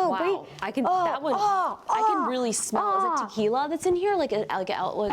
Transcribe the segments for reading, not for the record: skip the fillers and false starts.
Oh, wow. wait. I can, that one, I can really smell. Is it tequila that's in here? Like an outlook?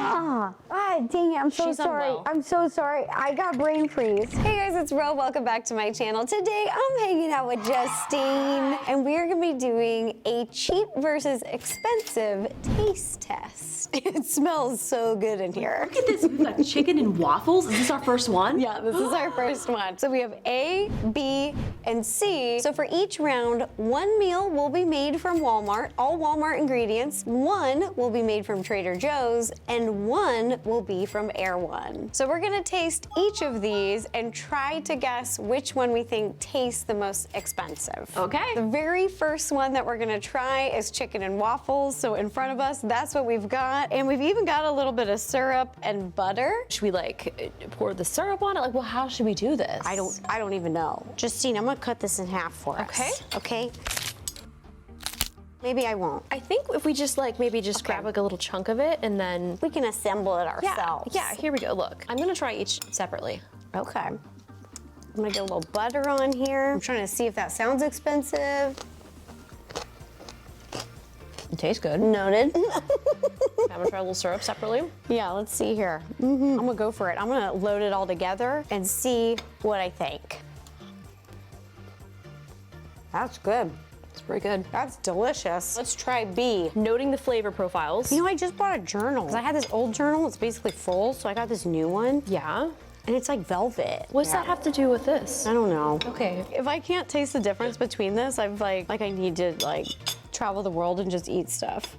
Dang it, I'm so She's sorry. unwell. I'm so sorry. I got brain freeze. Hey guys, it's Ro. Welcome back to my channel. Today I'm hanging out with Justine, and we're gonna be doing a cheap versus expensive taste test. It smells so good in here. Look at this, we've got chicken and waffles. Is this our first one? Yeah, this is our first one. So we have A, B, and C. So for each round, one meal will be made from Walmart, all Walmart ingredients. One will be made from Trader Joe's, and one will be from Erewhon. So we're gonna taste each of these and try to guess which one we think tastes the most expensive. Okay. The very first one that we're gonna try is chicken and waffles. So in front of us, that's what we've got. And we've even got a little bit of syrup and butter. Should we like pour the syrup on it? Like, well, how should we do this? I don't even know. Justine, I'm gonna cut this in half for us. Okay. Okay? Maybe I won't. I think if we just like, maybe just grab like a little chunk of it and then. We can assemble it ourselves. Yeah, here we go, look. I'm gonna try each separately. Okay. I'm gonna get a little butter on here. I'm trying to see if that sounds expensive. It tastes good. Noted. I'm gonna try a little syrup separately. Yeah, let's see here. I'm gonna go for it. I'm gonna load it all together and see what I think. That's good. It's pretty good. That's delicious. Let's try B. Noting the flavor profiles. You know, I just bought a journal. 'Cause I had this old journal, it's basically full, so I got this new one. Yeah. And it's like velvet. What's that have to do with this? I don't know. Okay. If I can't taste the difference between this, I'm like I need to like travel the world and just eat stuff.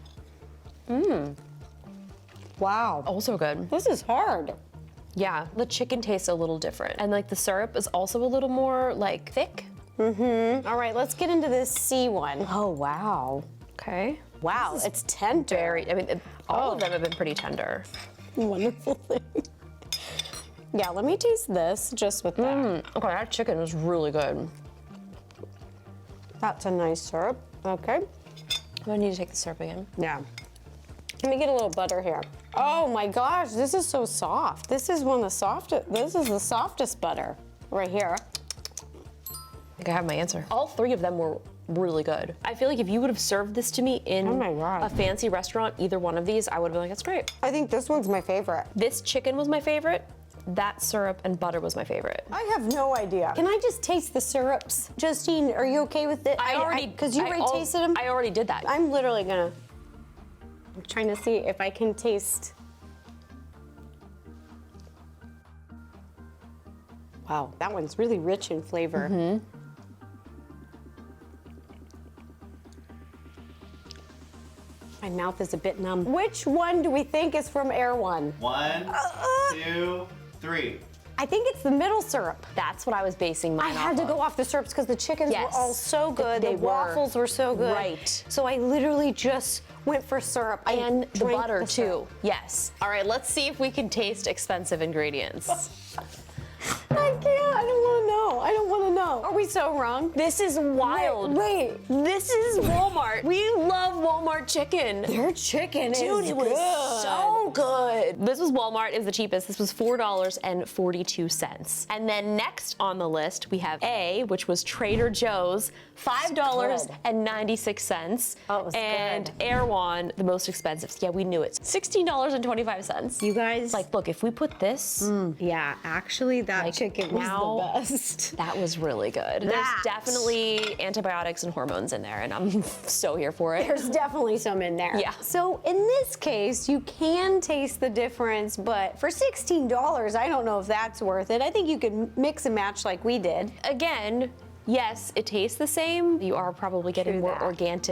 Wow. Also good. This is hard. Yeah, the chicken tastes a little different. And like the syrup is also a little more like thick. All right, let's get into this C one. Oh, wow. Okay. Wow, it's tender. Very, I mean, all of them have been pretty tender. Wonderful thing. Yeah, let me taste this just with that. Okay, that chicken is really good. That's a nice syrup. Okay. I need to take the syrup again. Yeah. Let me get a little butter here. Oh my gosh, this is so soft. This is one of the softest, this is the softest butter right here. I think I have my answer. All three of them were really good. I feel like if you would have served this to me in Oh my God. a fancy restaurant, either one of these, I would have been like, that's great. I think this one's my favorite. This chicken was my favorite. That syrup and butter was my favorite. I have no idea. Can I just taste the syrups? Justine, are you okay with it? Because you already tasted them? I already did that. I'm literally gonna, I'm trying to see if I can taste. Wow, that one's really rich in flavor. My mouth is a bit numb. Which one do we think is from Erewhon? 1, 2, 3. I think it's the middle syrup. That's what I was basing mine I had to off go of. off the syrups because the chickens Yes. were all so good. They the were. waffles were so good. Right. So I literally just went for syrup And the drank butter the too. syrup. Yes. All right, let's see if we can taste expensive ingredients. I can't. I don't want to know. I don't want to know. Are we so wrong? This is wild. Wait. This is Walmart. We love Walmart chicken. Their chicken Dude, is it was good. so good. This was Walmart. It was the cheapest. This was $4.42. And then next on the list, we have A, which was Trader Joe's, $5.96. Oh, it was and good. Erewhon, the most expensive. Yeah, we knew it. $16.25. You guys. Like, look, if we put this, Yeah, actually, that Like, chicken was now- the best. that was really good. There's That. definitely antibiotics and hormones in there, and I'm so here for it. There's definitely some in there. Yeah. So in this case, you can taste the difference, but for $16, I don't know if that's worth it. I think you could mix and match like we did. Again, yes, it tastes the same. You are probably getting True more that. organic.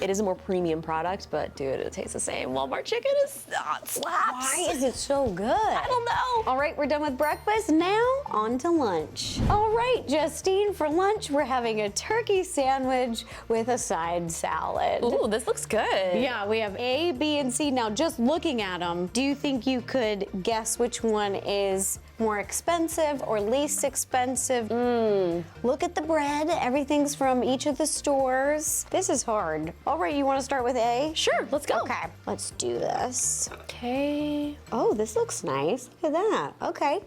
It is a more premium product, but dude, it tastes the same. Walmart chicken is it slaps. Why is it so good? I don't know. All right, we're done with breakfast. Now on to lunch. All right, Justine, for lunch, we're having a turkey sandwich with a side salad. Ooh, this looks good. Yeah, we have A, B, and C. Now, just looking at them, do you think you could guess which one is more expensive or least expensive? Look at the bread. Everything's from each of the stores. This is hard. All right, you want to start with A? Sure, let's go. Okay, let's do this. Okay. Oh, this looks nice. Look at that. Okay.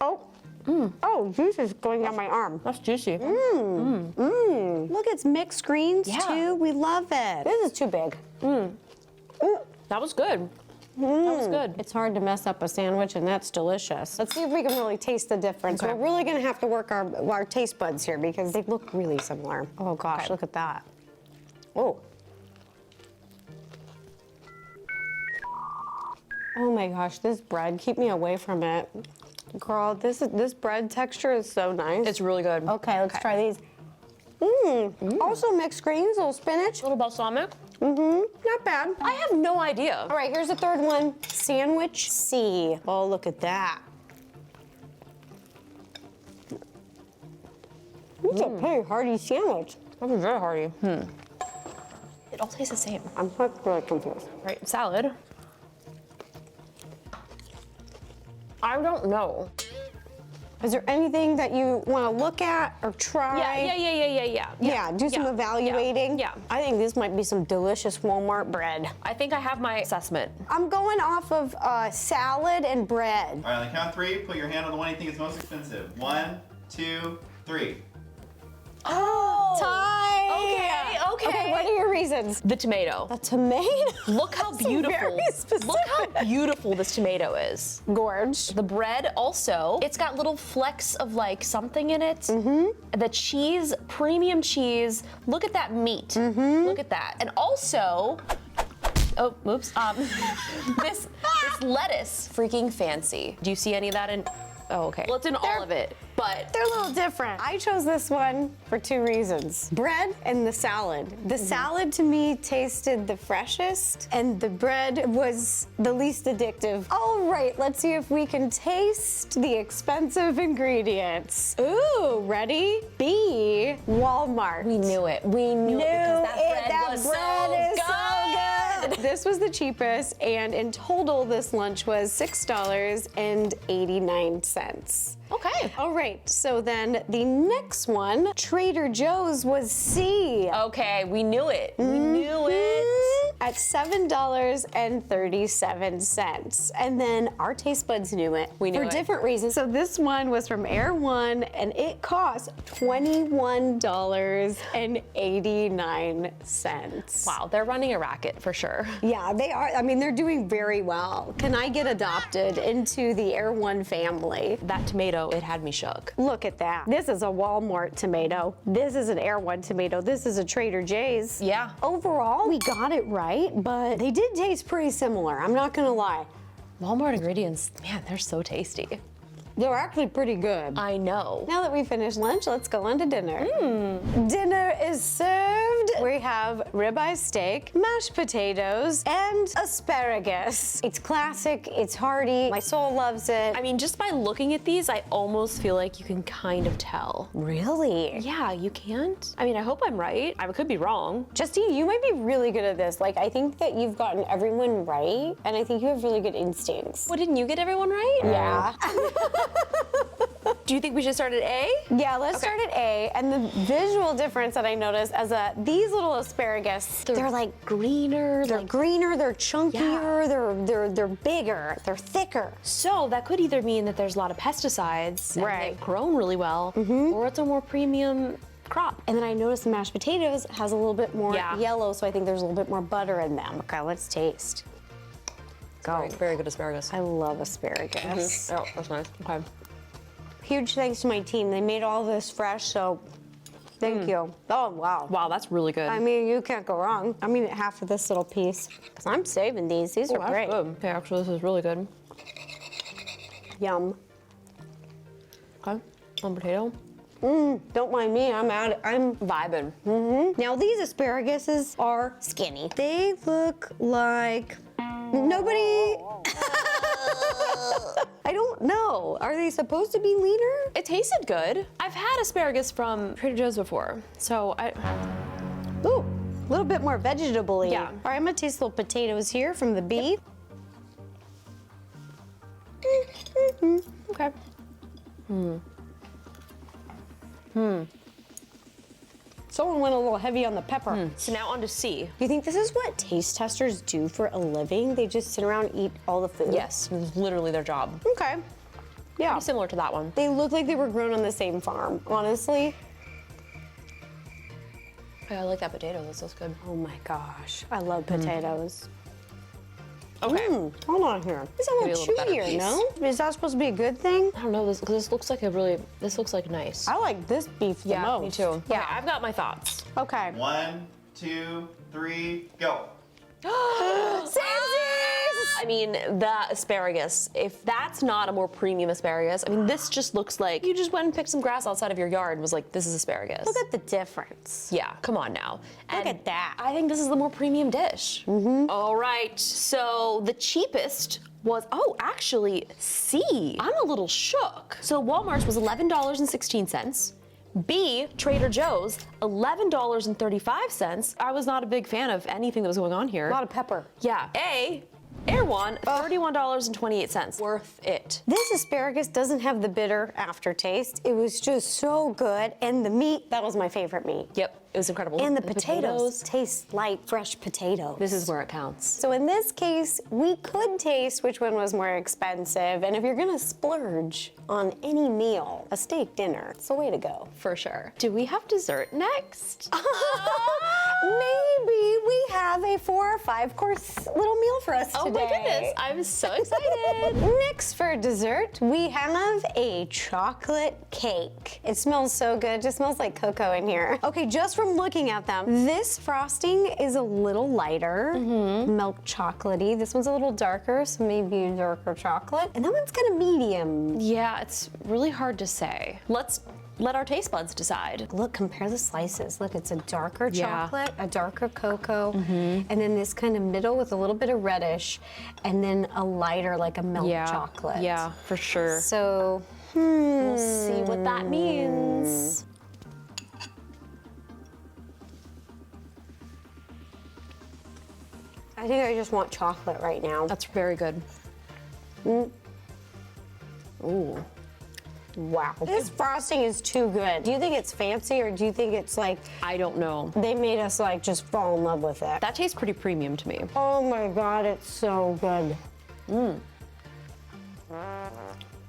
Oh, Oh, juice is going down my arm. That's juicy. Look, it's mixed greens Yeah. too. We love it. This is too big. That was good. That was good. It's hard to mess up a sandwich, and that's delicious. Let's see if we can really taste the difference. Okay. We're really gonna have to work our taste buds here because they look really similar. Oh gosh, Okay. look at that. Oh. Oh my gosh, this bread, keep me away from it. Girl, this bread texture is so nice. It's really good. Okay, let's try these. Also mixed greens, little spinach. A little balsamic. Not bad. I have no idea. All right, here's the third one. Sandwich C. Oh, look at that. It's a pretty hearty sandwich. That was very hearty. It all tastes the same. I'm really confused. Right, salad. I don't know. Is there anything that you want to look at or try? Yeah, do some evaluating. Yeah. I think this might be some delicious Walmart bread. I think I have my assessment. I'm going off of salad and bread. All right, on the count of 3, put your hand on the one you think is most expensive. 1, 2, 3. Oh! Tie. Okay, what are your reasons? The tomato. The tomato. Look how beautiful. Very specific. Look how beautiful this tomato is. Gorge. The bread also, it's got little flecks of like something in it. The cheese, premium cheese. Look at that meat. Look at that. And also, oh, oops. This lettuce, freaking fancy. Do you see any of that in? Oh, okay. Well, it's in all of it, but They're a little different. I chose this one for 2 reasons. Bread and the salad. The salad to me tasted the freshest and the bread was the least addictive. All right, let's see if we can taste the expensive ingredients. Ooh, ready? B, Walmart. we knew it. We knew it because that bread was so good. This was the cheapest, and in total, this lunch was $6.89. Okay. All right, so then the next one, Trader Joe's, was C. Okay, we knew it. We knew it. At $7.37. And then our taste buds knew it. We knew for it. different reasons. So this one was from Erewhon, and it cost $21.89. Wow, they're running a racket for sure. Yeah, they are. I mean, they're doing very well. Can I get adopted into the Erewhon family? That tomato, it had me shook. Look at that. This is a Walmart tomato. This is an Erewhon tomato. This is a Trader Joe's. Yeah. Overall, we got it right, but they did taste pretty similar. I'm not gonna lie. Walmart ingredients, man, they're so tasty. They're actually pretty good. I know. Now that we finished lunch, let's go on to dinner. Dinner is served. We have ribeye steak, mashed potatoes, and asparagus. It's classic, it's hearty, my soul loves it. I mean, just by looking at these, I almost feel like you can kind of tell. Really? Yeah, you can't? I mean, I hope I'm right. I could be wrong. Justine, you might be really good at this. Like, I think that you've gotten everyone right, and I think you have really good instincts. Well, didn't you get everyone right? Yeah. Do you think we should start at A? Yeah, let's start at A. And the visual difference that I noticed as these little asparagus, they're like greener, they're chunkier, they're bigger, they're thicker. So that could either mean that there's a lot of pesticides and Right. they've grown really well, or it's a more premium crop. And then I noticed the mashed potatoes has a little bit more Yeah. yellow, so I think there's a little bit more butter in them. Okay, let's taste. Go. Very good asparagus. I love asparagus. Oh, that's nice. Okay. Huge thanks to my team. They made all this fresh, so thank you. Oh, wow. Wow, that's really good. I mean, you can't go wrong. I'm eating half of this little piece because I'm saving these. These are that's great. good. Okay, actually, this is really good. Yum. Okay, one potato. Don't mind me. I'm Vibing. Now these asparaguses are skinny. They look like nobody. I don't know. Are they supposed to be leaner? It tasted good. I've had asparagus from Trader Joe's before, so Ooh, a little bit more vegetable-y. Yeah. All right, I'm gonna taste little potatoes here from the beef. okay. Someone went a little heavy on the pepper. So now on to C. Do you think this is what taste testers do for a living? They just sit around and eat all the food? Yes, it's literally their job. Okay. Yeah. Pretty similar to that one. They look like they were grown on the same farm, honestly. I like that potato. That sounds good. Oh my gosh, I love potatoes. Okay. Hold on here. It's a Maybe a little little better chewier, piece. no? Is that supposed to be a good thing? I don't know. This looks like this looks like nice. I like this beef the most. me too. Yeah. Okay, I've got my thoughts. Okay. 1, 2, 3, go. I mean, the asparagus, if that's not a more premium asparagus, I mean, this just looks like you just went and picked some grass outside of your yard and was like, this is asparagus. Look at the difference. Yeah, come on now. Look at that. I think this is the more premium dish. All right, so the cheapest was, actually, C. I'm a little shook. So Walmart's was $11.16. B, Trader Joe's, $11.35. I was not a big fan of anything that was going on here. A lot of pepper. Yeah. A, Erewhon, $31.28. Worth it. This asparagus doesn't have the bitter aftertaste. It was just so good. And the meat, that was my favorite meat. Yep, it was incredible. And the potatoes taste like fresh potatoes. This is where it counts. So in this case, we could taste which one was more expensive. And if you're gonna splurge on any meal, a steak dinner, it's the way to go. For sure. Do we have dessert next? Maybe we have a 4 or 5 course little meal for us Oh today. my goodness, I'm so excited. Next for dessert, we have a chocolate cake. It smells so good, just smells like cocoa in here. Okay, just from looking at them, this frosting is a little lighter, milk chocolatey. This one's a little darker, so maybe a darker chocolate. And that one's kind of medium. Yeah, it's really hard to say. Let's let our taste buds decide. Look, compare the slices. Look, it's a darker Yeah. chocolate, a darker cocoa, and then this kind of middle with a little bit of reddish, and then a lighter, like a milk chocolate. Yeah, for sure. So, We'll see what that means. I think I just want chocolate right now. That's very good. Ooh. Wow. This frosting is too good. Do you think it's fancy or do you think it's like I don't know. they made us like just fall in love with it? That tastes pretty premium to me. Oh my God, it's so good.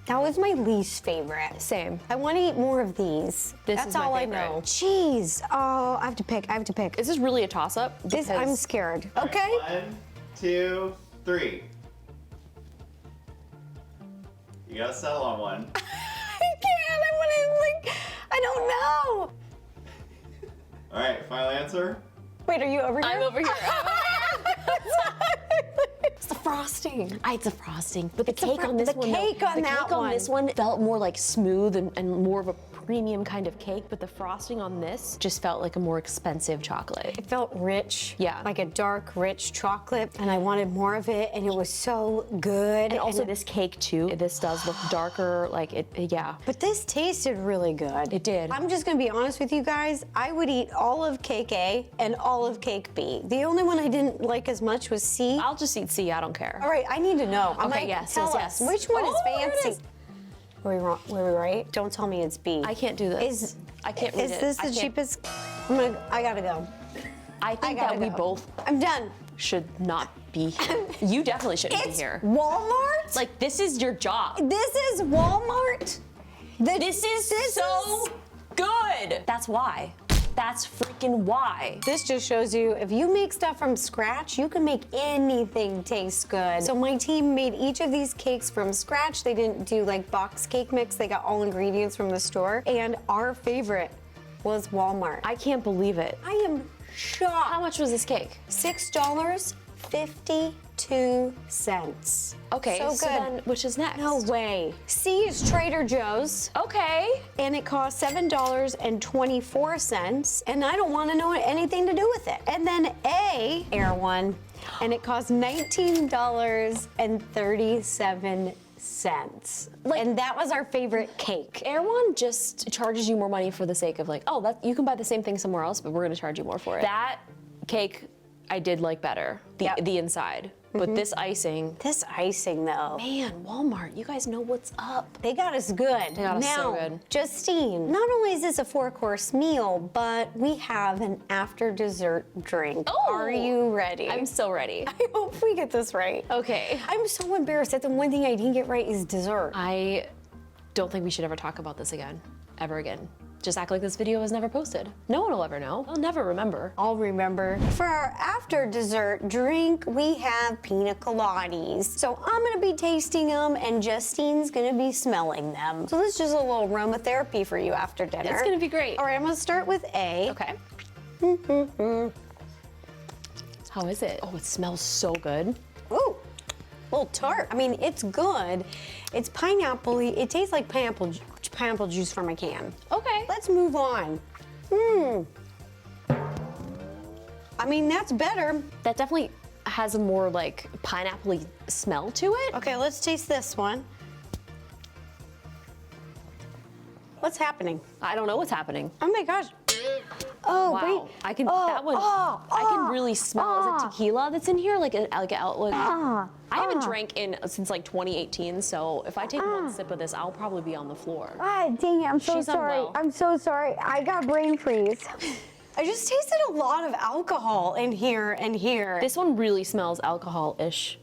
That was my least favorite. Same. I want to eat more of these. This That's is my all favorite. I know. Cheese. Oh, I have to pick. This is really a toss-up. This, because- I'm scared. All Okay. right, 1, 2, 3. You gotta settle on one. I can't. I want to I don't know. All right, final answer. Wait, are you over here? I'm over here. It's the frosting. It's a frosting, but the It's the cake on this the one. cake though, on the that cake on one. this one felt more like smooth and more of a premium kind of cake, but the frosting on this just felt like a more expensive chocolate. It felt rich. Yeah. Like a dark, rich chocolate, and I wanted more of it, and it was so good. And also this cake too. This does look darker, like it. Yeah. But this tasted really good. It did. I'm just gonna be honest with you guys. I would eat all of cake A and all of cake B. The only one I didn't like as much was C. I'll just eat C. I don't care. All right, I need to know. I'm Okay, like, yes, tell yes, us, yes. which one Oh, is there it fancy? is. Were we wrong? Were we right? Don't tell me it's B. I can't do this. I can't read Is it. this I the can't- cheapest? I gotta go. I think gotta that we go. both I'm done. should not be here. You definitely shouldn't be It's here. Walmart? Like, this is your job. This is Walmart? This is so good. That's why. That's freaking why. This just shows you if you make stuff from scratch, you can make anything taste good. So my team made each of these cakes from scratch. They didn't do like box cake mix. They got all ingredients from the store. And our favorite was Walmart. I can't believe it. I am shocked. How much was this cake? $6.52. Okay, so so good. then which is next? No way. C is Trader Joe's. Okay. And it cost $7.24, and I don't want to know anything to do with it. And then A, Erewhon, and it cost $19.37. And that was our favorite cake. Erewhon just charges you more money for the sake of like, oh, that you can buy the same thing somewhere else, but we're gonna charge you more for it. That cake I did like better, the inside. But this icing, This icing, though, man, Walmart, you guys know what's up. they got us good. They got us now, so good. Justine, not only is this a 4-course meal, but we have an after dessert drink. Oh! Are you ready? I'm so ready. I hope we get this right. Okay. I'm so embarrassed that the one thing I didn't get right is dessert. I don't think we should ever talk about this again, ever again. Just act like this video was never posted. No one will ever know. I'll never remember. I'll remember. For our after dessert drink, we have pina coladas. So I'm gonna be tasting them and Justine's gonna be smelling them. So this is just a little aromatherapy for you after dinner. It's gonna be great. All right, I'm gonna start with A. Okay. How is it? Oh, it smells so good. Ooh, a little tart. I mean, it's good. It's pineapple-y. It tastes like pineapple juice from a can. Okay. Let's move on. I mean, that's better. That definitely has a more like pineapple-y smell to it. Okay, let's taste this one. What's happening? I don't know what's happening. Oh my gosh. Oh, Wow. wait. I can, that one, I can really smell, is it tequila that's in here? I haven't drank since like 2018, so if I take one sip of this, I'll probably be on the floor. Ah, dang it, I'm so She's sorry. unwell. I'm so sorry. I got brain freeze. I just tasted a lot of alcohol in here and here. This one really smells alcohol-ish,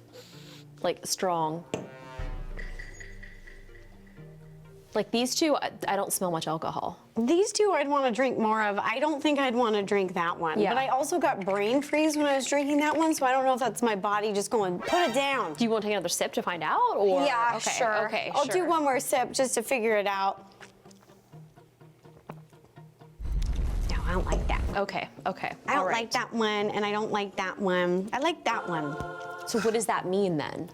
like strong. Like these two, I don't smell much alcohol. These two I'd want to drink more of. I don't think I'd want to drink that one. Yeah. But I also got brain freeze when I was drinking that one, so I don't know if that's my body just going, put it down. Do you want to take another sip to find out, or? Yeah, Okay, sure. Okay, I'll sure. do one more sip just to figure it out. No, I don't like that. Okay, okay. I don't all right. like that one, and I don't like that one. I like that one. So what does that mean then?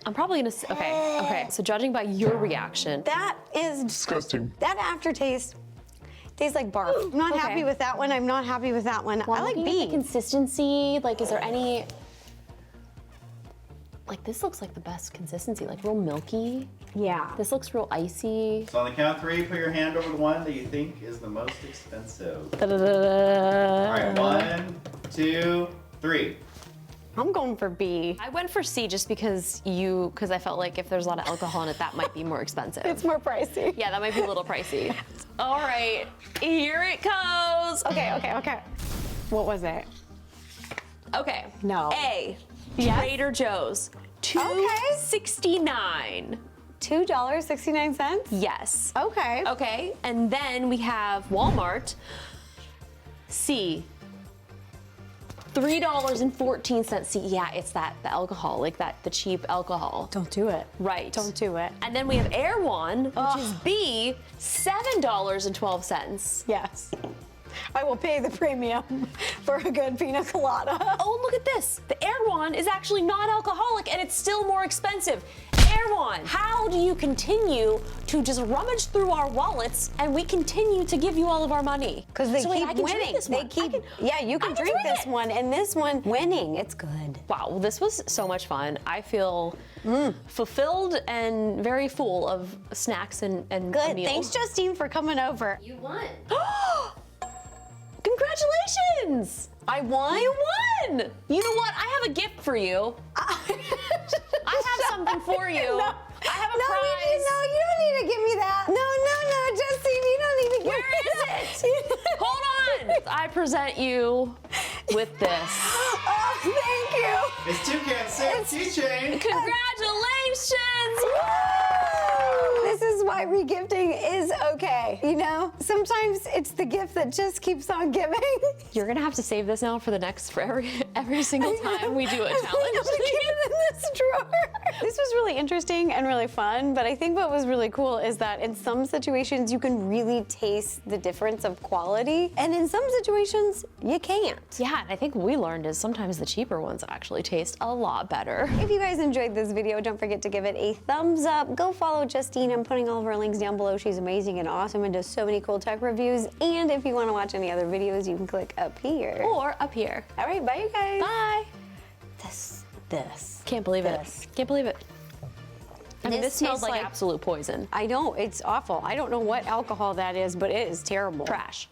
I'm probably gonna, okay. So judging by your reaction. That is Disgusting. That aftertaste tastes like barf. I'm not Okay. happy with that one. I'm not happy with that one. I like Looking at the B. consistency, like is there any, like this looks like the best consistency, like real milky. Yeah. This looks real icy. So on the count of 3, put your hand over the one that you think is the most expensive. All right, 1, 2, 3. I'm going for B. I went for C just because I felt like if there's a lot of alcohol in it, that might be more expensive. It's more pricey. Yeah, that might be a little pricey. All right, here it goes. Okay. What was it? Okay. No. A. Yes? Trader Joe's. $2.69. $2.69? Yes. Okay. Okay, and then we have Walmart. C. $3.14. See, yeah, it's the alcohol, like the cheap alcohol. Don't do it. Right. Don't do it. And then we have Erewhon, which is B, $7.12. Yes. I will pay the premium for a good pina colada. Oh, look at this. The Erewhon is actually not alcoholic and it's still more expensive. Erewhon, how do you continue to just rummage through our wallets and we continue to give you all of our money? Because they So wait, keep I can drink winning. this one. You can drink this one, and this one winning. It's good. Wow, well, this was so much fun. I feel fulfilled and very full of snacks and a Good. meal. Thanks, Justine, for coming over. You won. Congratulations! I won? You won! You know what? I have a gift for you. I have something for you. No. I have a No, prize. you don't need to give me that. No, Justine, you don't need to give Where me is it? Hold on. I present you with this. Oh, thank you. It's Toucan Six keychain. Congratulations! This is why regifting is okay, you know? Sometimes it's the gift that just keeps on giving. You're gonna have to save this now for every single time we do a I'm gonna challenge. keep it in this drawer. This was really interesting and really fun, but I think what was really cool is that in some situations you can really taste the difference of quality, and in some situations you can't. Yeah, and I think what we learned is sometimes the cheaper ones actually taste a lot better. If you guys enjoyed this video, don't forget to give it a thumbs up. Go follow Justine. I'm putting all of her links down below. She's amazing and awesome and does so many cool tech reviews. And if you want to watch any other videos, you can click up here. Or up here. All right, bye you guys. Bye. This. Can't believe This. it. Can't believe it. I mean, This this smells tastes like like- absolute poison. I know, it's awful. I don't know what alcohol that is, but it is terrible. Trash.